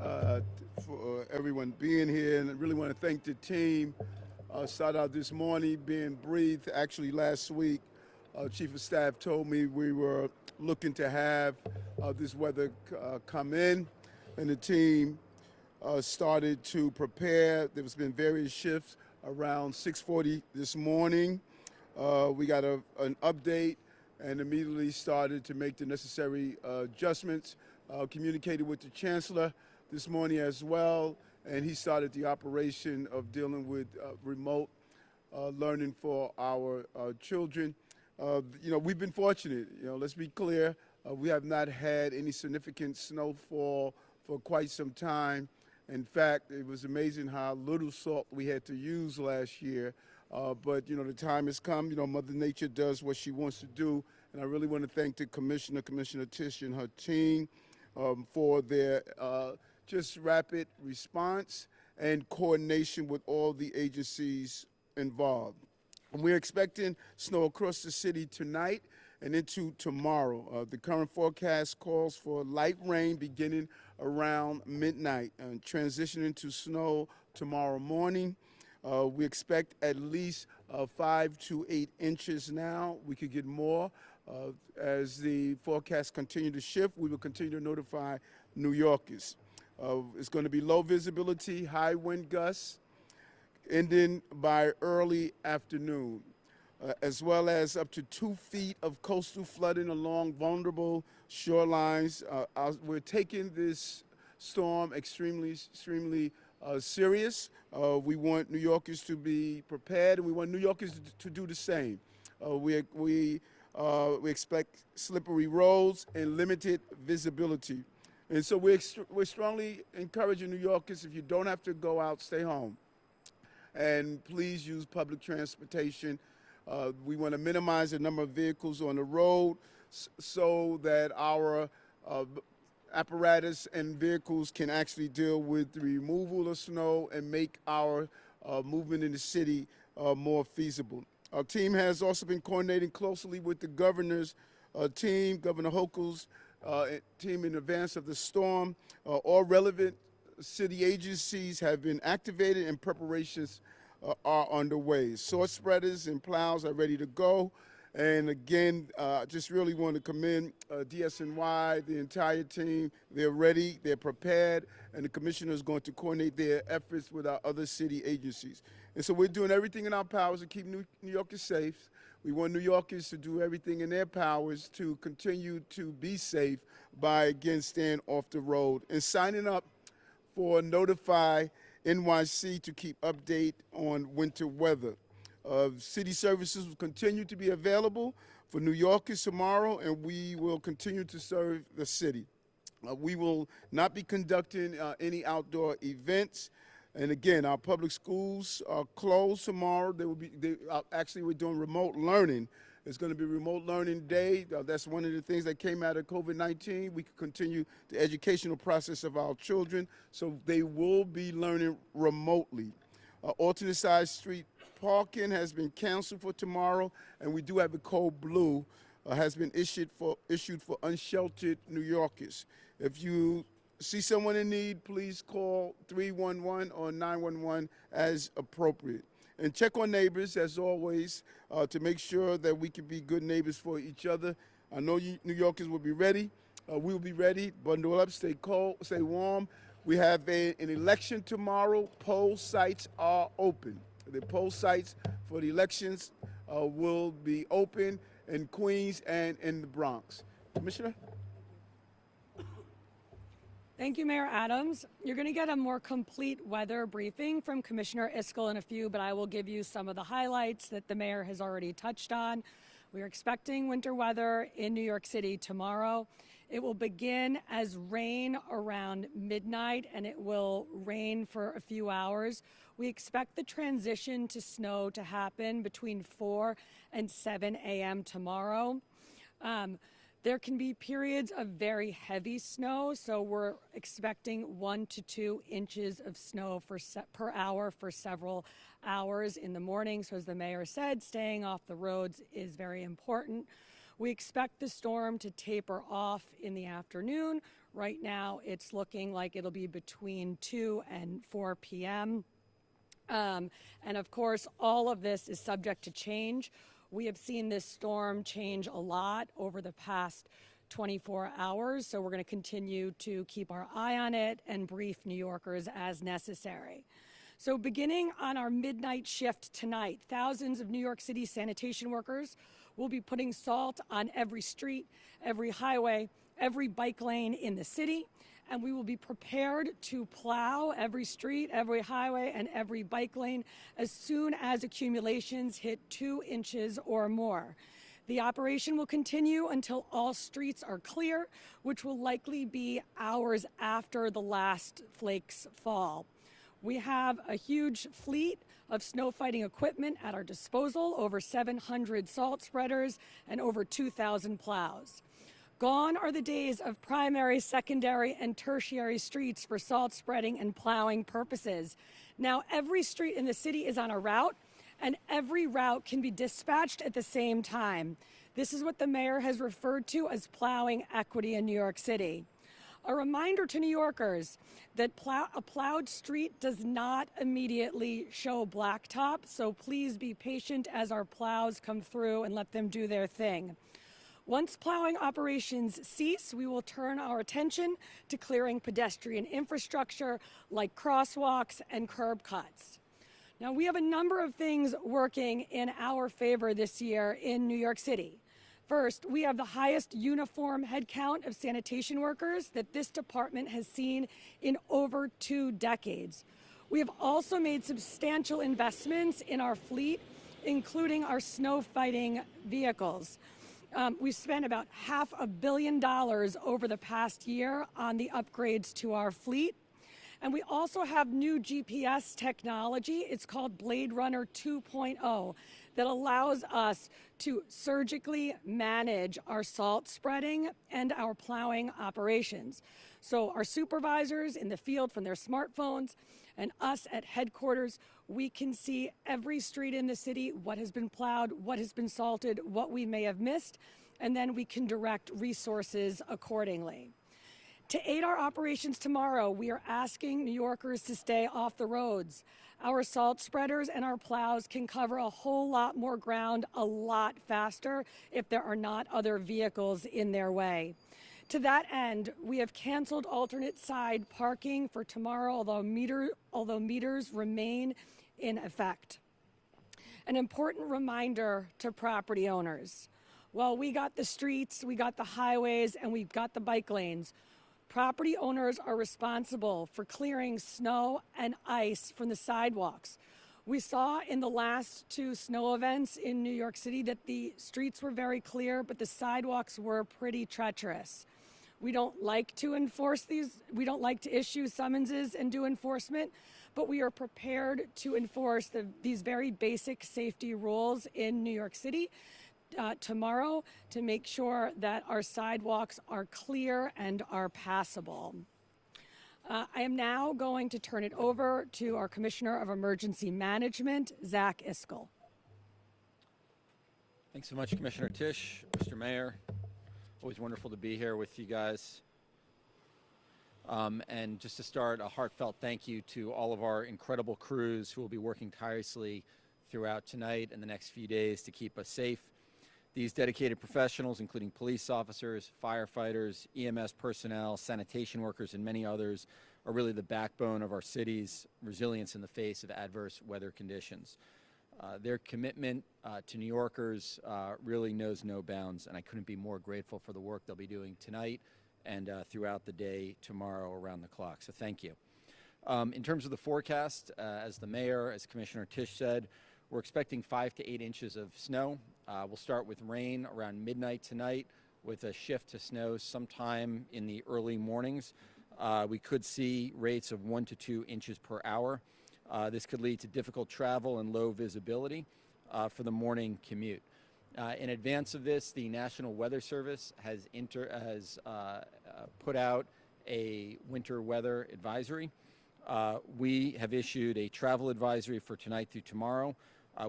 uh, for everyone being here, and I really want to thank the team. Start out this morning being breathed. Actually, last week, Chief of Staff told me we were looking to have this weather come in, and the team started to prepare. There's been various shifts around 6:40 this morning. We got an update and immediately started to make the necessary adjustments. Communicated with the chancellor this morning as well, and he started the operation of dealing with remote learning for our children. We've been fortunate. Let's be clear. We have not had any significant snowfall for quite some time. In fact, it was amazing how little salt we had to use last year. But the time has come. Mother Nature does what she wants to do. And I really want to thank the Commissioner Tish and her team for their just rapid response and coordination with all the agencies involved. We're expecting snow across the city tonight and into tomorrow. The current forecast calls for light rain beginning around midnight and transitioning to snow tomorrow morning. We expect at least 5 to 8 inches now. We could get more. As the forecasts continue to shift, we will continue to notify New Yorkers. It's going to be low visibility, high wind gusts, ending by early afternoon, as well as up to 2 feet of coastal flooding along vulnerable shorelines. We're taking this storm extremely serious. We want New Yorkers to be prepared, and we want New Yorkers to do the same. We expect slippery roads and limited visibility. And so we're strongly encouraging New Yorkers, if you don't have to go out, stay home. And please use public transportation. We want to minimize the number of vehicles on the road so that our apparatus and vehicles can actually deal with the removal of snow and make our movement in the city more feasible. Our team has also been coordinating closely with the governor's team, Governor Hochul's team in advance of the storm. All relevant city agencies have been activated and preparations are underway. Sword spreaders and plows are ready to go. And again, just really want to commend DSNY, the entire team. They're ready, they're prepared, and the commissioner is going to coordinate their efforts with our other city agencies. And so we're doing everything in our powers to keep New Yorkers safe. We want New Yorkers to do everything in their powers to continue to be safe by, again, staying off the road and signing up for Notify NYC to keep update on winter weather. City services will continue to be available for New Yorkers tomorrow, and we will continue to serve the city. We will not be conducting any outdoor events. And again, our public schools are closed tomorrow. Actually, we're doing remote learning. It's going to be remote learning day. That's one of the things that came out of COVID-19. We can continue the educational process of our children, so they will be learning remotely. Alternate side street parking has been canceled for tomorrow, and we do have a code blue has been issued for unsheltered New Yorkers. If you see someone in need, please call 311 or 911 as appropriate. And check on neighbors, as always, to make sure that we can be good neighbors for each other. I know New Yorkers will be ready. We will be ready. Bundle up, stay cold, stay warm. We have an election tomorrow. Poll sites are open. The poll sites for the elections will be open in Queens and in the Bronx. Commissioner? Thank you, Mayor Adams. You're going to get a more complete weather briefing from Commissioner Iskell in a few, but I will give you some of the highlights that the mayor has already touched on. We are expecting winter weather in New York City tomorrow. It will begin as rain around midnight, and it will rain for a few hours. We expect the transition to snow to happen between 4 and 7 a.m. tomorrow. There can be periods of very heavy snow, so we're expecting 1 to 2 inches of snow per hour for several hours in the morning. So as the mayor said, staying off the roads is very important. We expect the storm to taper off in the afternoon. Right now, it's looking like it'll be between 2 and 4 p.m. And of course, all of this is subject to change. We have seen this storm change a lot over the past 24 hours, so we're going to continue to keep our eye on it and brief New Yorkers as necessary. So beginning on our midnight shift tonight, thousands of New York City sanitation workers will be putting salt on every street, every highway, every bike lane in the city, and we will be prepared to plow every street, every highway, and every bike lane as soon as accumulations hit 2 inches or more. The operation will continue until all streets are clear, which will likely be hours after the last flakes fall. We have a huge fleet of snow fighting equipment at our disposal, over 700 salt spreaders and over 2,000 plows. Gone are the days of primary, secondary, and tertiary streets for salt spreading and plowing purposes. Now every street in the city is on a route, and every route can be dispatched at the same time. This is what the mayor has referred to as plowing equity in New York City. A reminder to New Yorkers that a plowed street does not immediately show blacktop, so please be patient as our plows come through and let them do their thing. Once plowing operations cease, we will turn our attention to clearing pedestrian infrastructure like crosswalks and curb cuts. Now, we have a number of things working in our favor this year in New York City. First, we have the highest uniform headcount of sanitation workers that this department has seen in over 2 decades. We have also made substantial investments in our fleet, including our snow fighting vehicles. We've spent about $500 million over the past year on the upgrades to our fleet. And we also have new GPS technology. It's called Blade Runner 2.0 that allows us to surgically manage our salt spreading and our plowing operations. So our supervisors in the field from their smartphones and us at headquarters, we can see every street in the city, what has been plowed, what has been salted, what we may have missed, and then we can direct resources accordingly. To aid our operations tomorrow, we are asking New Yorkers to stay off the roads. Our salt spreaders and our plows can cover a whole lot more ground a lot faster if there are not other vehicles in their way. To that end, we have canceled alternate side parking for tomorrow, although meters remain in effect. An important reminder to property owners. Well, we got the streets, we got the highways, and we've got the bike lanes. Property owners are responsible for clearing snow and ice from the sidewalks. We saw in the last 2 snow events in New York City that the streets were very clear, but the sidewalks were pretty treacherous. We don't like to enforce these. We don't like to issue summonses and do enforcement, but we are prepared to enforce these very basic safety rules in New York City tomorrow to make sure that our sidewalks are clear and are passable. I am now going to turn it over to our Commissioner of Emergency Management, Zach Iscol. Thanks so much, Commissioner Tisch, Mr. Mayor. Always wonderful to be here with you guys. And just to start, a heartfelt thank you to all of our incredible crews who will be working tirelessly throughout tonight and the next few days to keep us safe. These dedicated professionals, including police officers, firefighters, EMS personnel, sanitation workers, and many others, are really the backbone of our city's resilience in the face of adverse weather conditions. Their commitment to New Yorkers really knows no bounds, and I couldn't be more grateful for the work they'll be doing tonight and throughout the day tomorrow around the clock. So thank you. In terms of the forecast, as the mayor, as Commissioner Tisch said, we're expecting 5 to 8 inches of snow. We'll start with rain around midnight tonight with a shift to snow sometime in the early mornings. We could see rates of 1 to 2 inches per hour. This could lead to difficult travel and low visibility for the morning commute. In advance of this, the National Weather Service has put out a winter weather advisory. We have issued a travel advisory for tonight through tomorrow.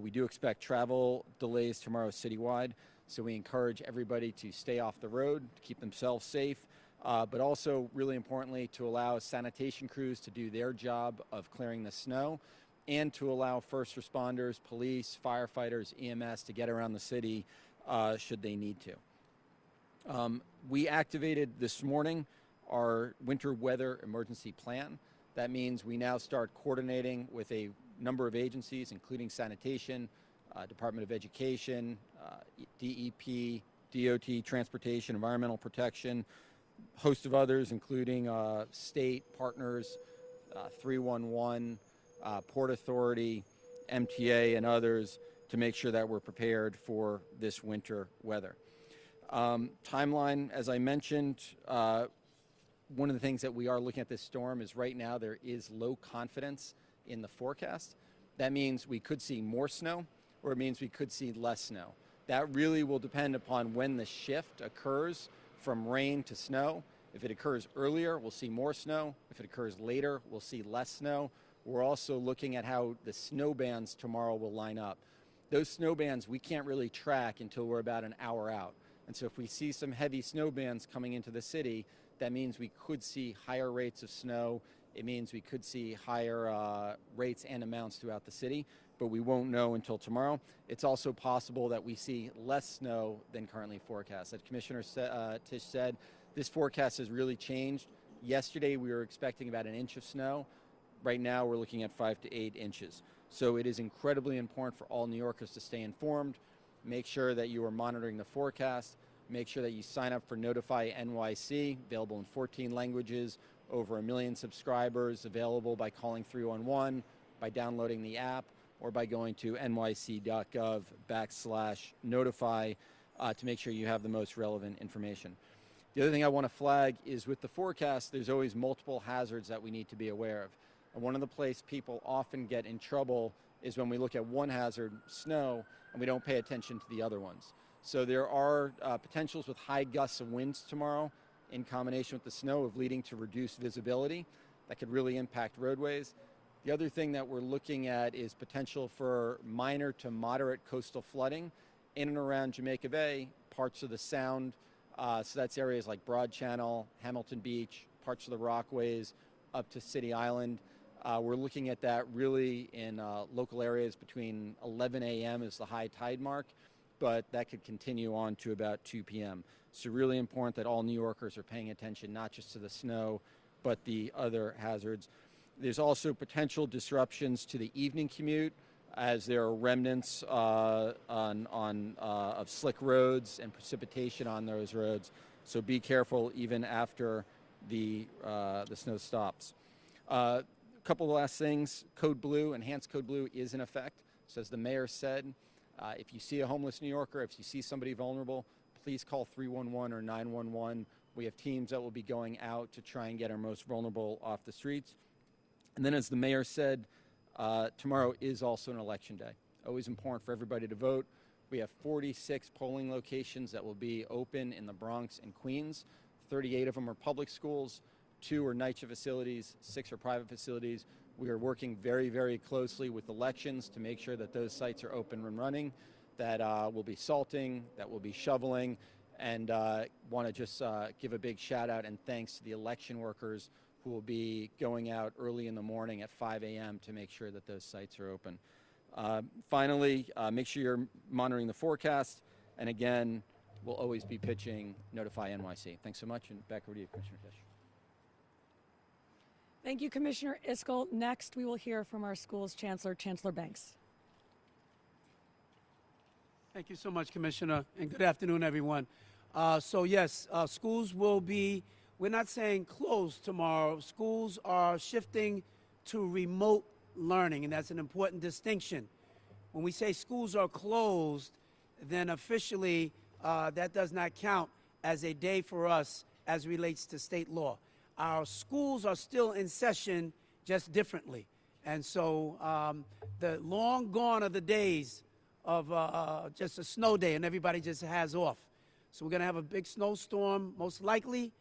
We do expect travel delays tomorrow citywide. So we encourage everybody to stay off the road, to keep themselves safe, but also, really importantly, to allow sanitation crews to do their job of clearing the snow, and to allow first responders, police, firefighters, EMS to get around the city should they need to. We activated this morning our winter weather emergency plan. That means we now start coordinating with a number of agencies, including sanitation, Department of Education, DEP, DOT, Transportation, Environmental Protection, host of others, including state partners, 311, Port Authority, MTA, and others, to make sure that we're prepared for this winter weather. Timeline, as I mentioned, one of the things that we are looking at this storm is right now there is low confidence in the forecast. That means we could see more snow, or it means we could see less snow. That really will depend upon when the shift occurs from rain to snow. If it occurs earlier, we'll see more snow. If it occurs later, we'll see less snow. We're also looking at how the snow bands tomorrow will line up. Those snow bands we can't really track until we're about an hour out. And so if we see some heavy snow bands coming into the city, that means we could see higher rates of snow. It means we could see higher rates and amounts throughout the city, but we won't know until tomorrow. It's also possible that we see less snow than currently forecast. As Commissioner Tisch said, this forecast has really changed. Yesterday we were expecting about 1 inch of snow. Right now we're looking at 5 to 8 inches. So it is incredibly important for all New Yorkers to stay informed. Make sure that you are monitoring the forecast. Make sure that you sign up for Notify NYC, available in 14 languages, over 1 million subscribers, available by calling 311, by downloading the app, or by going to nyc.gov/notify to make sure you have the most relevant information. The other thing I want to flag is with the forecast, there's always multiple hazards that we need to be aware of. And one of the places people often get in trouble is when we look at one hazard, snow, and we don't pay attention to the other ones. So there are potentials with high gusts of winds tomorrow in combination with the snow of leading to reduced visibility that could really impact roadways. The other thing that we're looking at is potential for minor to moderate coastal flooding in and around Jamaica Bay, parts of the Sound. So that's areas like Broad Channel, Hamilton Beach, parts of the Rockaways, up to City Island. We're looking at that really in local areas between 11 a.m. is the high tide mark, but that could continue on to about 2 p.m. So really important that all New Yorkers are paying attention not just to the snow, but the other hazards. There's also potential disruptions to the evening commute as there are remnants of slick roads and precipitation on those roads. So be careful even after the snow stops. A couple of last things. Code Blue, enhanced Code Blue is in effect. So as the mayor said, if you see a homeless New Yorker, if you see somebody vulnerable, please call 311 or 911. We have teams that will be going out to try and get our most vulnerable off the streets. And then as the mayor said, tomorrow is also an election day. Always important for everybody to vote. We have 46 polling locations that will be open in the Bronx and Queens. 38 of them are public schools, 2 are NYCHA facilities, 6 are private facilities. We are working very, very closely with elections to make sure that those sites are open and running, that will be salting, that will be shoveling, and want to just give a big shout out and thanks to the election workers who will be going out early in the morning at 5 a.m. to make sure that those sites are open. Finally, make sure you're monitoring the forecast, and again, we'll always be pitching Notify NYC. Thanks so much, and back over to you, Commissioner Tisch. Thank you, Commissioner Iskell. Next, we will hear from our school's chancellor, Chancellor Banks. Thank you so much, Commissioner, and good afternoon, everyone. So yes, schools will be, we're not saying closed tomorrow. Schools are shifting to remote learning, and that's an important distinction. When we say schools are closed, then officially that does not count as a day for us as relates to state law. Our schools are still in session, just differently. And so the long gone are the days of just a snow day and everybody just has off. So we're going to have a big snowstorm, most likely,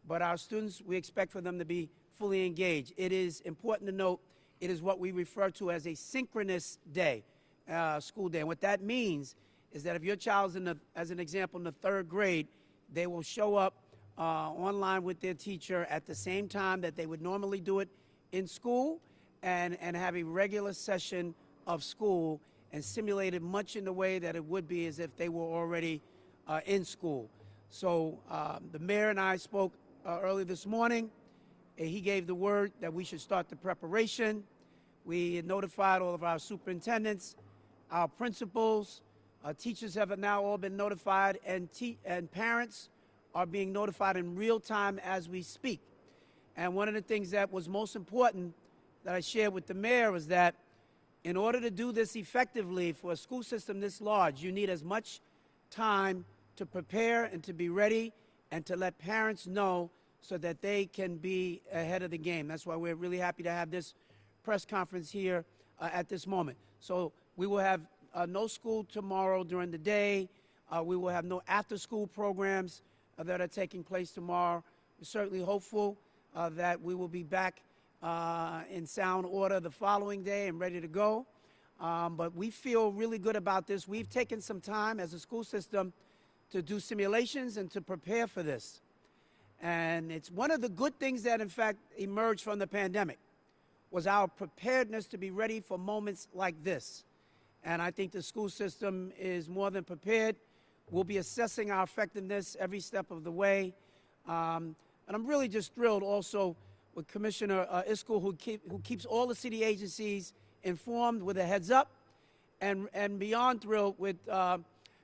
but our students, we expect for them to be fully engaged. It is important to note, it is what we refer to as a synchronous day, school day. And what that means is that if your child's as an example, in the 3rd grade, they will show up online with their teacher at the same time that they would normally do it in school, and have a regular session of school and simulate it much in the way that it would be as if they were already in school. So the mayor and I spoke early this morning. He gave the word that we should start the preparation. We notified all of our superintendents, our principals. Teachers have now all been notified, and parents are being notified in real time as we speak. And one of the things that was most important that I shared with the mayor was that in order to do this effectively for a school system this large, you need as much time to prepare and to be ready and to let parents know so that they can be ahead of the game. That's why we're really happy to have this press conference here at this moment. So we will have no school tomorrow during the day. We will have no after-school programs that are taking place tomorrow. We're certainly hopeful that we will be back in sound order the following day and ready to go. But we feel really good about this. We've taken some time as a school system to do simulations and to prepare for this. And it's one of the good things that, in fact, emerged from the pandemic was our preparedness to be ready for moments like this. And I think the school system is more than prepared. We'll be assessing our effectiveness every step of the way. And I'm really just thrilled also with Commissioner Iscol, who keeps all the city agencies informed with a heads up, and beyond thrilled with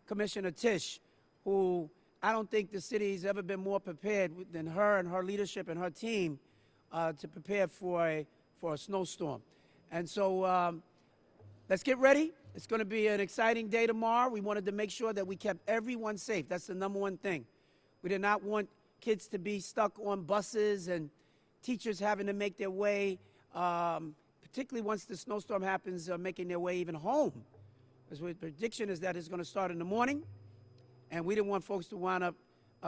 Commissioner Tisch, who I don't think the city's ever been more prepared than her and her leadership and her team to prepare for a snowstorm. And so let's get ready. It's going to be an exciting day tomorrow. We wanted to make sure that we kept everyone safe. That's the number one thing. We did not want kids to be stuck on buses and teachers having to make their way, particularly once the snowstorm happens, making their way even home. Because the prediction is that it's going to start in the morning, and we didn't want folks to wind up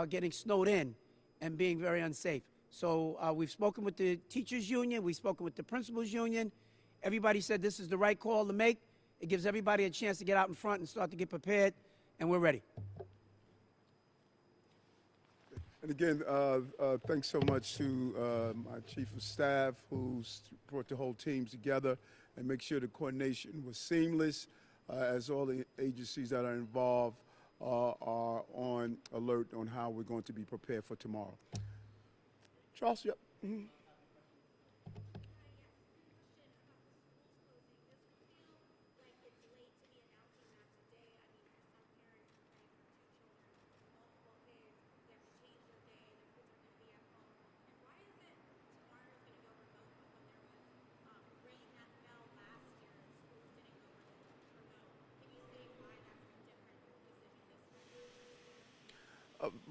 getting snowed in and being very unsafe. So we've spoken with the teachers union. We've spoken with the principals union. Everybody said this is the right call to make. It gives everybody a chance to get out in front and start to get prepared, and we're ready. And again, thanks so much to my chief of staff who brought the whole team together and make sure the coordination was seamless as all the agencies that are involved are on alert on how we're going to be prepared for tomorrow. Charles, yep. Mm-hmm.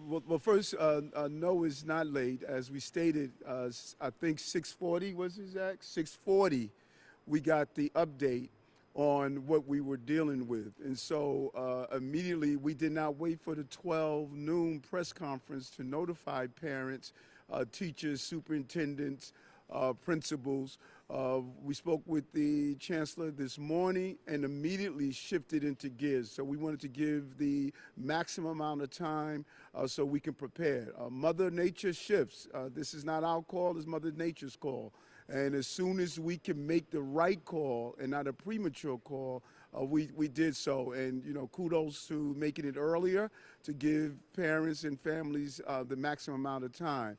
Well, first, no, it's not late. As we stated, I think 6:40 was exact. 6:40, we got the update on what we were dealing with. And so immediately, we did not wait for the 12 noon press conference to notify parents, teachers, superintendents, principals. We spoke with the chancellor this morning and immediately shifted into gears. So we wanted to give the maximum amount of time so we can prepare. Mother Nature shifts. This is not our call, it's Mother Nature's call. And as soon as we can make the right call and not a premature call, we did so. And, you know, kudos to making it earlier to give parents and families the maximum amount of time.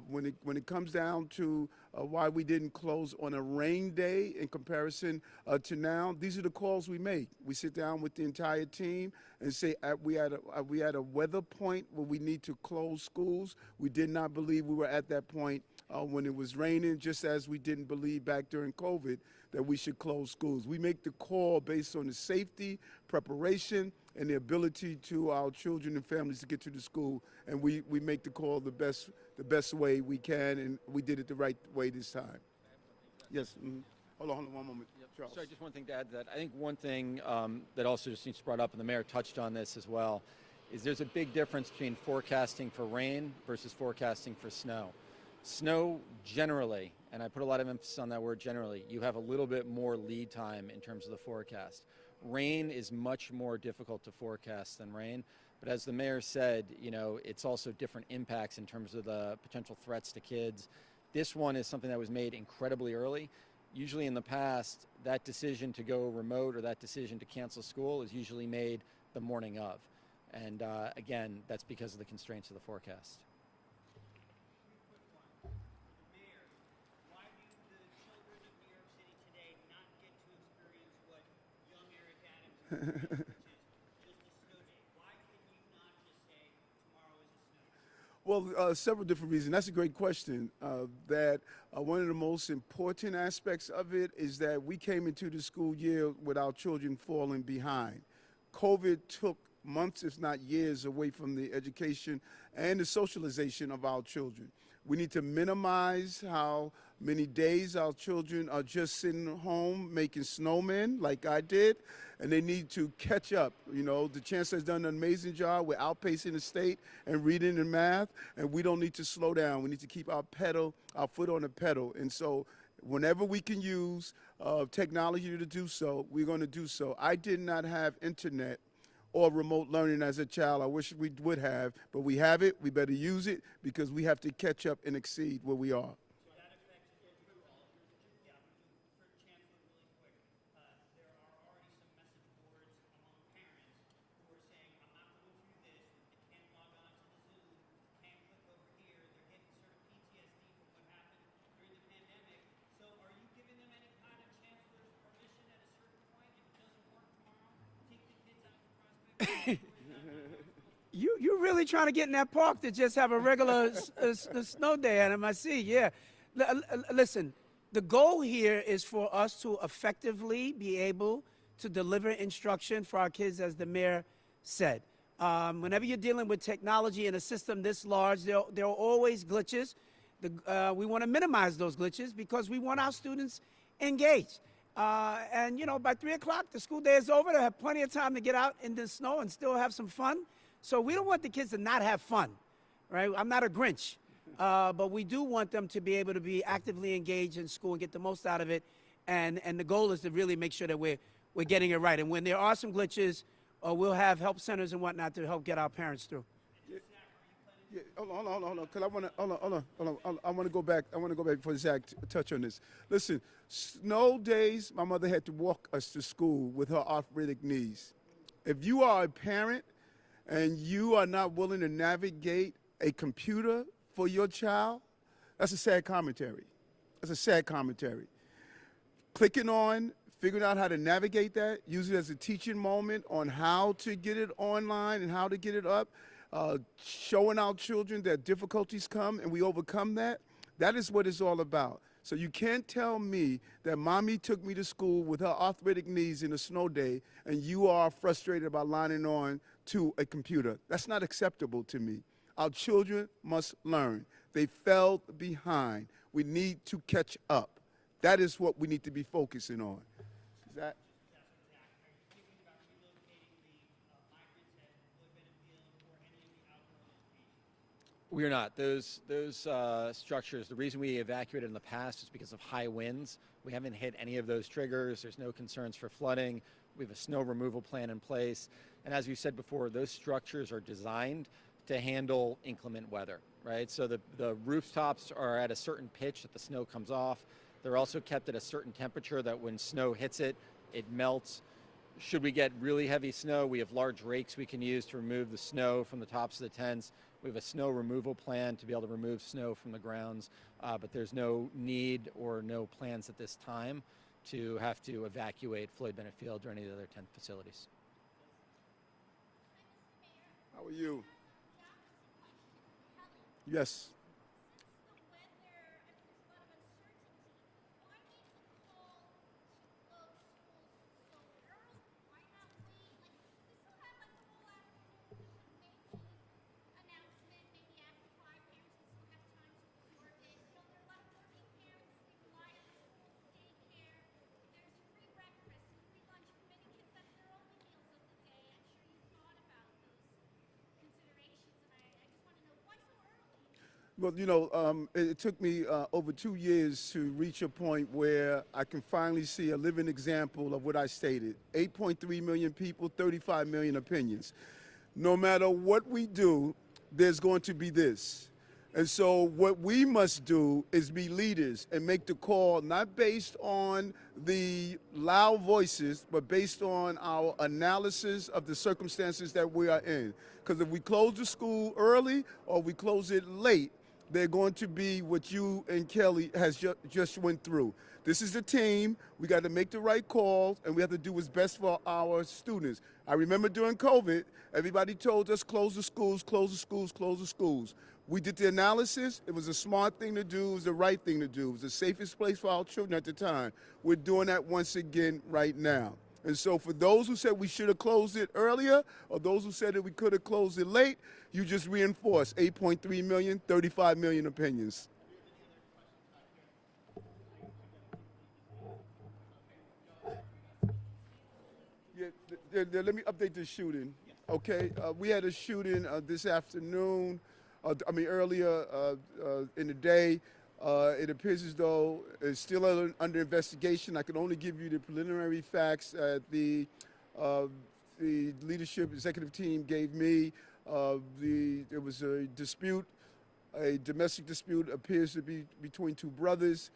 When it comes down to why we didn't close on a rain day in comparison to now, these are the calls we make. We sit down with the entire team and say we at a weather point where we need to close schools. We did not believe we were at that point when it was raining, just as we didn't believe back during COVID that we should close schools. We make the call based on the safety, preparation, and the ability to our children and families to get to the school, and we make the call the best way we can, and we did it the right way this time. Yes. Mm-hmm. Hold on one moment. Yep. Charles. Sorry, just one thing to add to that. I think one thing that also just needs to be brought up, and the mayor touched on this as well, is there's a big difference between forecasting for rain versus forecasting for snow. Snow generally, and I put a lot of emphasis on that word generally, you have a little bit more lead time in terms of the forecast. Rain is much more difficult to forecast than rain. But as the mayor said, you know, it's also different impacts in terms of the potential threats to kids. This one is something that was made incredibly early. Usually in the past, that decision to go remote or that decision to cancel school is usually made the morning of. And again, that's because of the constraints of the forecast. Mayor, why do the children of New York City today not get to experience what young Eric Adams experienced, which is just a snow day? Why can you not just say tomorrow is a snow day? Well, several different reasons. That's a great question. One of the most important aspects of it is that we came into the school year with our children falling behind. COVID took months, if not years, away from the education and the socialization of our children. We need to minimize how many days our children are just sitting home making snowmen like I did, and they need to catch up. You know, the chancellor has done an amazing job. We're outpacing the state in reading and math, and we don't need to slow down. We need to keep our foot on the pedal. And so whenever we can use technology to do so, we're going to do so. I did not have internet or remote learning as a child. I wish we would have, but we have it. We better use it because we have to catch up and exceed where we are. So that affects everyone. Yeah, for Chancellor, really quick. There are already some message boards among parents who are saying, I'm not going through this. They can't log on to the Zoom, can't click over here. They're getting sort of PTSD from what happened during the pandemic. So are you giving them any kind of chancellor's permission at a certain point? If it doesn't work tomorrow, take the kids out to Prospect. You're really trying to get in that park to just have a regular snow day at NYC, yeah. Listen, the goal here is for us to effectively be able to deliver instruction for our kids, as the mayor said. Whenever you're dealing with technology in a system this large, there are always glitches. We want to minimize those glitches because we want our students engaged. And, you know, by 3 o'clock, the school day is over. They'll have plenty of time to get out in the snow and still have some fun. So we don't want the kids to not have fun, right? I'm not a Grinch. But we do want them to be able to be actively engaged in school and get the most out of it. And the goal is to really make sure that we're getting it right. And when there are some glitches, we'll have help centers and whatnot to help get our parents through. Yeah, hold on. Cause I want to go back. I want to go back before Zach touch on this. Listen, snow days, my mother had to walk us to school with her arthritic knees. If you are a parent and you are not willing to navigate a computer for your child, that's a sad commentary. That's a sad commentary. Clicking on, figuring out how to navigate that, use it as a teaching moment on how to get it online and how to get it up, showing our children that difficulties come and we overcome that. That is what it's all about. So you can't tell me that mommy took me to school with her arthritic knees in a snow day and you are frustrated about lining on to a computer. That's not acceptable to me. Our children must learn. They fell behind. We need to catch up. That is what we need to be focusing on. Is that? We're not. Those structures, the reason we evacuated in the past is because of high winds. We haven't hit any of those triggers. There's no concerns for flooding. We have a snow removal plan in place. And as we said before, those structures are designed to handle inclement weather, right? So the rooftops are at a certain pitch that the snow comes off. They're also kept at a certain temperature that when snow hits it, it melts. Should we get really heavy snow, we have large rakes we can use to remove the snow from the tops of the tents. We have a snow removal plan to be able to remove snow from the grounds, but there's no need or no plans at this time to have to evacuate Floyd Bennett Field or any of the other tent facilities. How are you? Yes. Well, it took me over 2 years to reach a point where I can finally see a living example of what I stated. 8.3 million people, 35 million opinions. No matter what we do, there's going to be this. And so what we must do is be leaders and make the call not based on the loud voices, but based on our analysis of the circumstances that we are in. Because if we close the school early or we close it late, they're going to be what you and Kelly has just went through. This is the team. We got to make the right calls, and we have to do what's best for our students. I remember during COVID, everybody told us close the schools, close the schools, close the schools. We did the analysis. It was a smart thing to do. It was the right thing to do. It was the safest place for our children at the time. We're doing that once again right now. And so for those who said we should have closed it earlier, or those who said that we could have closed it late, you just reinforced 8.3 million, 35 million opinions. Let me update the shooting. Okay, we had a shooting this afternoon, earlier in the day. It appears as though it's still under investigation. I can only give you the preliminary facts that the leadership executive team gave me. There was a dispute, a domestic dispute appears to be between two brothers.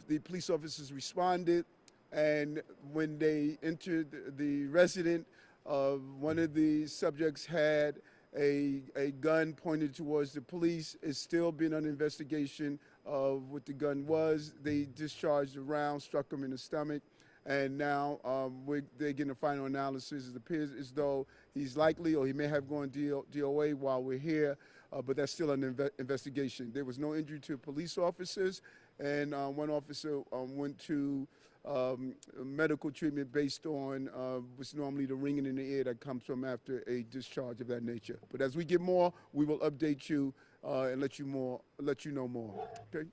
The police officers responded, and when they entered the residence, one of the subjects had a gun pointed towards the police. It's still been under investigation of what the gun was. They discharged a round, struck him in the stomach, and now they're getting a final analysis. It appears as though he's likely, or he may have gone DOA while we're here, but that's still an investigation. There was no injury to police officers, and one officer went to medical treatment based on what's normally the ringing in the ear that comes from after a discharge of that nature. But as we get more, we will update you and let you know more. Okay.